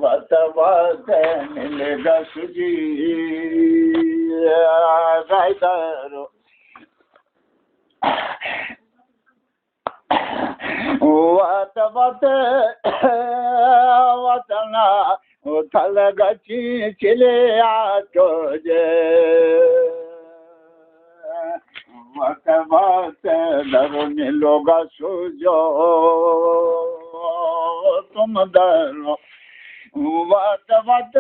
वत वत मिलेगा सुजी रायदारो वत वत वतना उथल गची चिले आटो जे वत वत दरो मिलोगा सुजो तुम दरो वत वत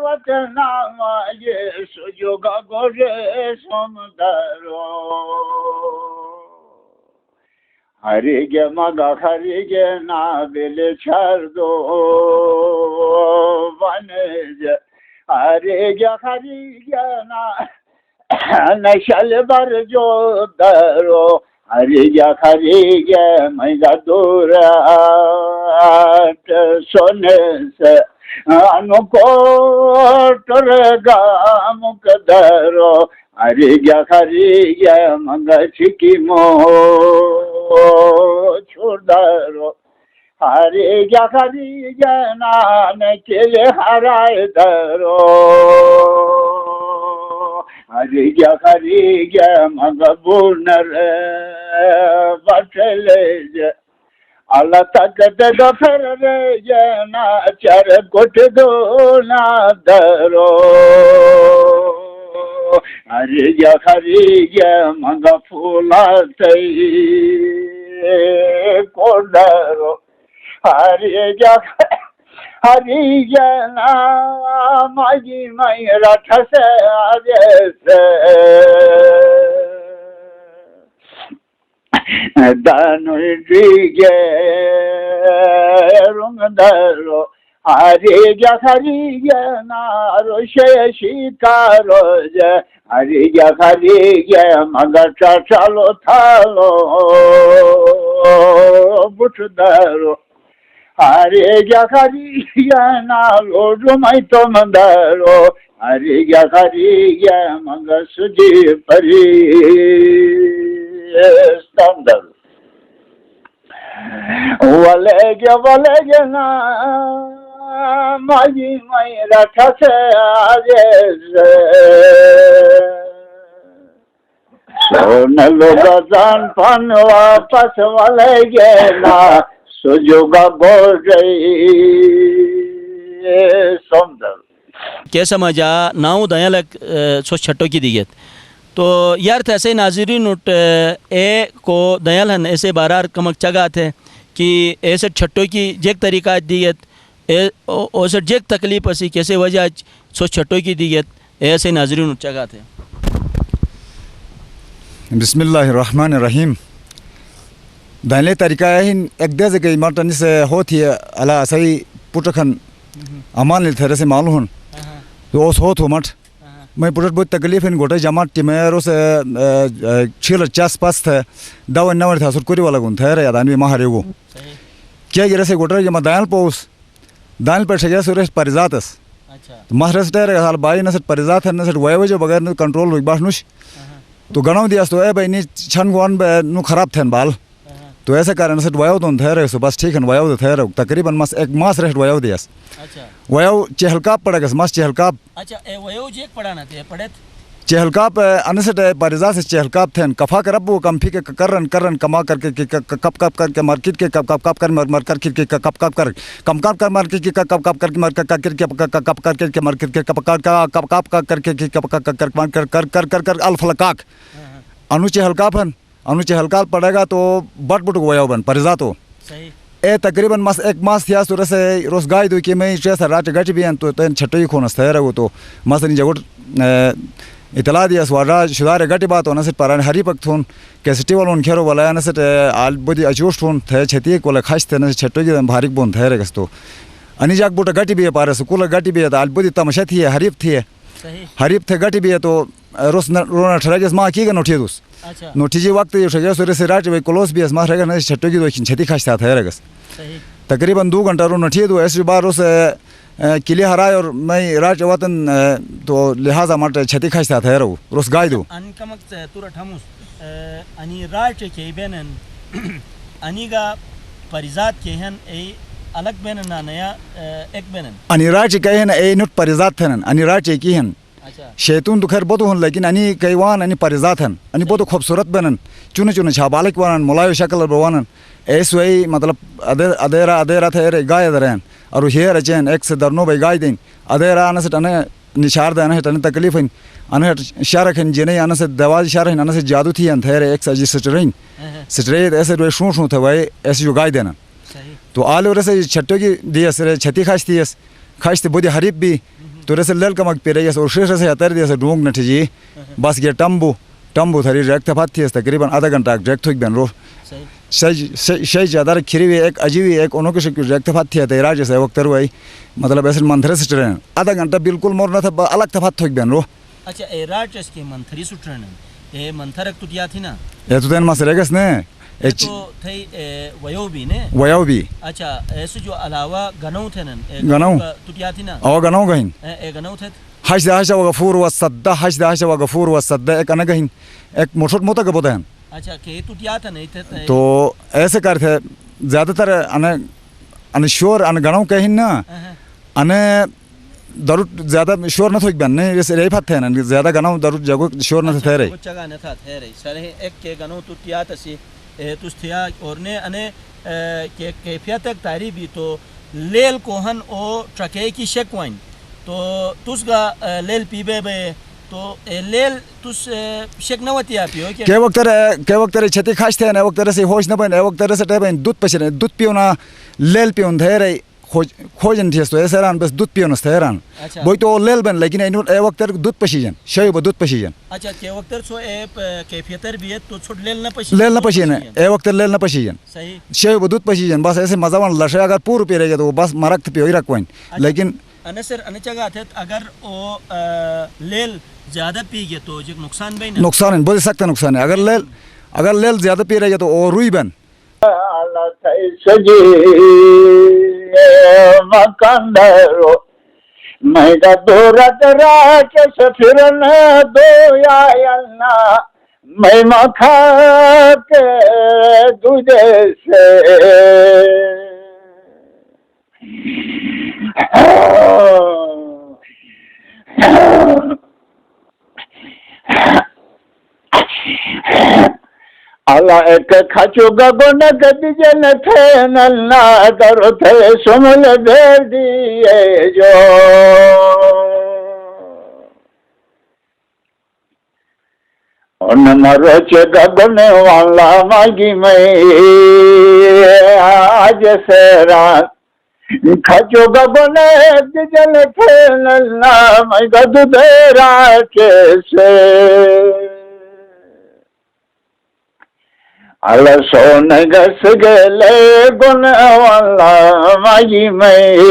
वत नाम ये सुजोगा गोरे सोमदरो हरिगे मगा हरिगे ना बिले छर्दो वनज हरिगे ना नशल बर जो दरो हरिगे मैदा दूर सोने से अनुकोटर गामुक दरो हरिगे मंग छिकी मो छोड़ो हरिगे नान चले हराए दरो हरिगे मग बुनर बचले अल्लाह तक दफर रे ना चर कुट दो ना दरो हरिगे मग फूला कोडरो हरिगे ना मागी मई रथ से आगे से दानुगे रुंग दरो हरिगे नारो शिकारो जे हरिगे मग चलो थालो बुट दरो हरिगे नालो जुमई तो मंदरो हरिगे मग सुजी परी स्तंदर वलेगे ना माई मई रथ से आगे से सोन लोग जान पान वापस वलेगे ना सुजुगा बोल रही सुंदर कैसा मजा नाउ दयाल सो छटो की दिगत तो यार थे ऐसे नाजरीन उठ ए को दयाल हन ऐसे बारार कमक चगा थे कि ऐसे छट्टो की जेक तरीका दियत ऐसे जेक तकलीफ असी कैसे वजह सो छट्टो की दियत ऐसे नाजरीन उठ चगा थे बिस्मिल्लाहिर्रहमानिर्रहीम दाले तरीका है एक दे के मर्तन से होती है अला सही पुटखन अमान ले थरे से मालूम तो ओस हो तो मत मैं पुरट बहुत तकलीफ इन गोटे जमात टिमेरो से छिल चास पास थे दाव नवर था सुरकुरी वाला गुन थे रे यादान भी महारे वो क्या ये रसे गोटे ये मदायल पोस दाल पर शजा सुरेश परिजातस अच्छा तो महाराज टे रे हाल बाई नसट परिजात है नसट वय जो बगैर कंट्रोल हुई बाशनुश तो गनाव दिया तो ए भाई नी छन गोन नु खराब थे बाल तो ऐसे कारण से वयो तो थे रहे सो बस ठीक है वयो तो थे रहे तकरीबन मस एक मास रेस्ट वयो दियस अच्छा वयो चहलकाप पड़ेगा मस चहलकाप अच्छा ए वयो जेक पढ़ाना थे पढ़े चहलकाप अनसट परिजा से चहलकाप थे कफा करब वो कंफी के करन कमा करके कप करके मार्केट के कप कर मर करके कप कर कम कर मार्केट के कप करके मर करके मार्केट के कप करके अल्फलकाक अनु चहलकापन अनु चहलकाल पड़ेगा तो बट बुट गोया बन परिजा तो सही ए तकरीबन मस एक मास थिया सुर से रोज गाय दो कि मैं जैसा रात गट भी तो छट्टो ही खोनस थे रे वो तो मस नि जगट इतला दिया स्वारा शुदारे गट बात होना से पर हरी पक्थुन कैसेटी वालों खेरो वाला न से आल बदी अजोश थोन थे छती कोला खास थे न छट्टो जी भारी बोन थे रे तो अनि जाग बुट गट भी पारे स्कूल गट भी आल बदी तमशा थी हरीफ थी सही हरीफ थे गट भी तो रोज रोना ठराजस मा की गनो ठेदुस अच्छा नोटी जी वक्त ये शगे सुरे से रात वे क्लोज भी असमा रहेगा न छट्टो की दो छती खास था रहेगा सही तकरीबन 2 घंटा रो नठी दो ऐसे बार उस किले हराय और मैं राज वतन तो लिहाजा मट छती खास्ता था रो रोस गाय दो अनकमक तुरा ठमुस अनि राज के बेनन अनिगा परिजात के हन ए अलग बेनन ना नया एक बेनन अनि राज के हन ए नुट परिजात थन अनि राज की हन अच्छा शैतून तो खैर बहुत हन लेकिन अनि कैवान अनि परिजात हन अनि बहुत खूबसूरत बेनन चुने चुने छाबालिक वानन मुलायो शक्ल बवानन ऐसे वही मतलब अदेरा थे रे गाय दरन और हेर अचेन एक से दरनो भाई गाय दिन अदेरा आने से टने निशार देना है टने तकलीफ है अने शारक हैं जिन्हें आने से दवाई शारक हैं आने से जादू थी अन थे रे एक सजी स्ट्रेट ऐसे रे शू थे भाई ऐसे जो गाय देना तो आलू रसे छट्टो की दिया से छती खास्ती बुद्धि हरीब भी तो रसे लल कमक पे रही और शेष से अतर दिया से डूंग न जी बस ये टम्बू थरी रेक्ट फात थी तकरीबन आधा घंटा रेक्ट हुई बन रो सही ज़्यादा खिरी हुई एक अजीब एक उन्हों के रेक्ट फात थी तेरा जैसे वक्त रुई मतलब ऐसे मंथरे से ट्रेन आधा घंटा बिल्कुल मोर न था अलग तफात हुई बन रो अच्छा ए राज के मंथरी सुट्रन ए मंथरक तुटिया थी ना ये तो देन मास रेगस ने तो थे वयो भी अच्छा ऐसे जो अलावा गनौ थे न गनौ तुटिया थी ना और गनौ गहिन ए गनौ थे हज व गफूर व सद्दा हज व गफूर व सद्दा एक अनगहिन एक मोटोट मोटा का बोता है अच्छा के तुटिया था नहीं थे तो ऐसे कर थे ज़्यादातर अने शोर अने गनौ कहिन ना अने दरुट ज़्यादा शोर न थोक बनने जैसे रे फत है ना ज़्यादा गनौ दरुट जगो शोर न थे रे कुछ जगह न था थे रे सर एक के गनौ तुटिया तसी तुस थिया और ने अने के कैफियत तक तारी भी तो लेल कोहन ओ ट्रके की शेक वाइन तो तुसगा लेल पीबे बे तो लेल तुस शेक नवती आपियो के वक्त रे छती खास थे ना वक्त रे से होश न बन वक्त रे से टेबन दूध पछने दूध पियो ना लेल पियो थे रे खोजन थी तो ऐसे रान बस दूध पियो न थे रान बोई तो लेल बन लेकिन इन वक्त रे दूध पछीजन शय दूध पछीजन अच्छा के वक्त सो ए कैफियतर भी तो छोड़ लेल न पछीन ए वक्त लेल न पछीजन सही शय दूध पछीजन बस ऐसे मजावन लशे अगर पूर पी रहे तो बस मरक पियो ही रखवाइन लेकिन अनसर अनचगा थे अगर ओ लेल ज़्यादा पी गए तो जो नुकसान भी नुकसान है बोल सकते नुकसान है अगर लेल ज़्यादा पी रहे तो और रुई बन मकंदरो मैं का दूरत रात से फिर न दो या अल्लाह मैं मखा के तुझे से अल्लाह एक खाचो गगो न गदिजे न थे नल्ला दरो थे सुमल भेर दिए जो उन मरोचे गगो ने वाला मागी में आज से रात खाचो गगो ने गदिजे न थे नल्ला मैं गदु दे राचे से अल्लाह सोन गस गले गुन वाला माई में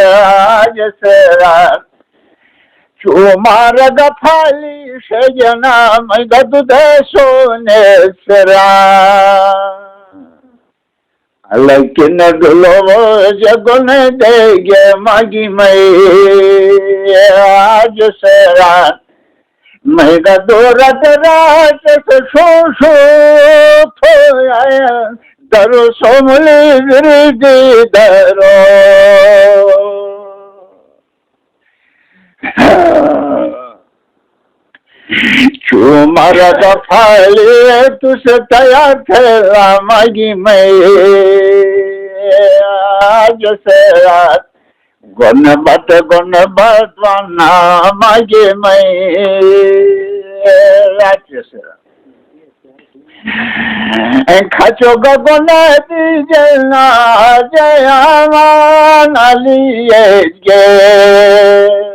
आज से रात चुमार गफाली से जना मैं गद दे सोने सरा लेकिन डुलो जगुन देगे मागी में आज से रात मैं का दूरत रात से शो आया दरो सोमली गिरदी दरो चुमारा का फाली तुझसे तैयार थे मागी में आज से रात गुन बत वाना मागे मैं खाचो गुन दीजना जया लिए गे